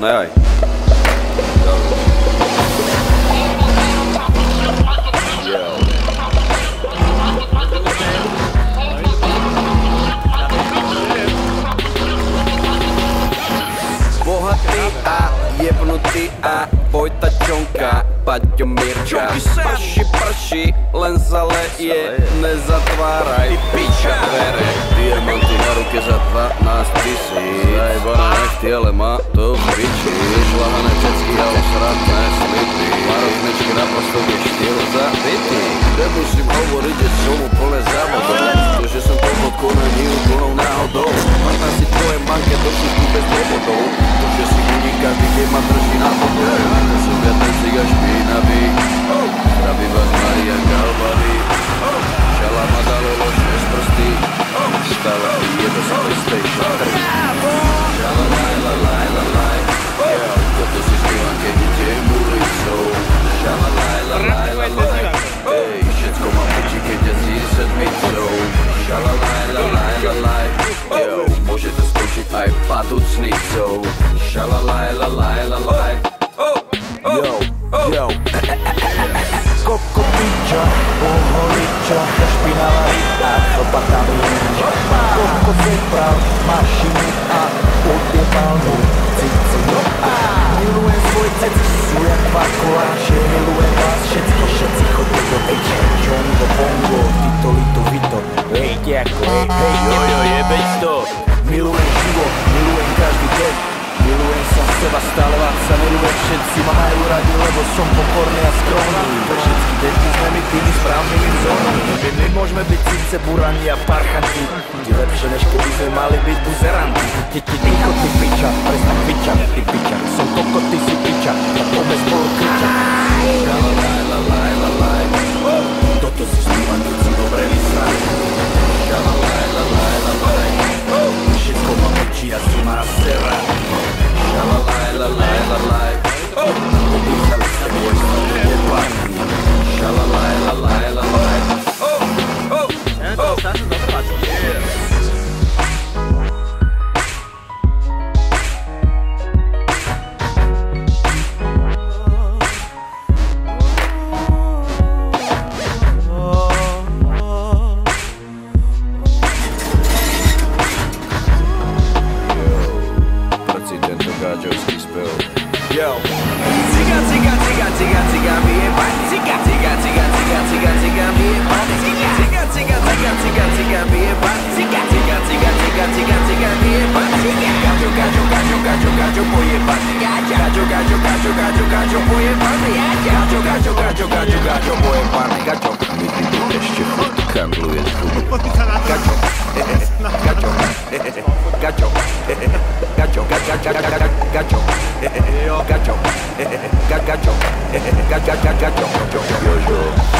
Daj. Bohatý a jebnutý a pojtačonka, Paťo Mirka. Prši, prši, len zaleje, nezatváraj piča dvere. Diamanty na ruke za 12 000. Zajebané nechty, ale má to v piči. Šlahané cecky a osratné slipy. Marozmečky na postový štýl zabitý. Nemusím hovoriť, že som úplne závodom. Že som to pod konaní úplnou náhodou. Marná si tvoje manke do šutku bez dôvodov. To, že si budí každý, keď ma drží na vodu. To som viatnej ciga špinavý. Zdraví vás Maria Galvary. Šala ma dalo lože z prsty. Stala i jebe sa PlayStation 3. Šala laj, laj, laj, laj. Toto si zpívam, keď idem ulicou. Šala laj, laj, laj, laj. Ej, všetko mám piči, keď jazdí sedmicou. Šala laj, laj, laj, laj. Môže to skočiť aj paducnicou. Šala laj, laj, laj, laj. Yo. Koko piča, poholiča, špinavá ryba, chlpatá mýča. Koko zebral mašinu a odjebal mu cicinu. Milujem svoj ceci, sú jak dva koláče. Milujem vás všetci chodte do piče. Jongo, bongo, tito, lito, vito. Hej, ďako, hej, jojo, jebeď to. Milujem život, milujem každý deň. Milujem som seba, stále vás sa milujem, všetci ma majú radi, lebo som pokorný a skromný. Pre všetky deti sme my tými správnymi vzormi. My môžeme byť síce burani a parchanti, ty lepšie než keby sme mali byť buzeranti. Ty ticho, ty piča, prestaň piča, ty piča. Som koko, ty si piča, a poďme spolu kriča. Šalalaj, lalaj, lalaj. Toto si spívam, keď si dobre vysrali. Šalalaj, lalaj, lalaj. Všetko mám oči a si má sera. Šalalaj, lalaj, lalaj. Odýchali ste môj snad neplatný. Šalalaj, lalaj, lalaj. Gacho.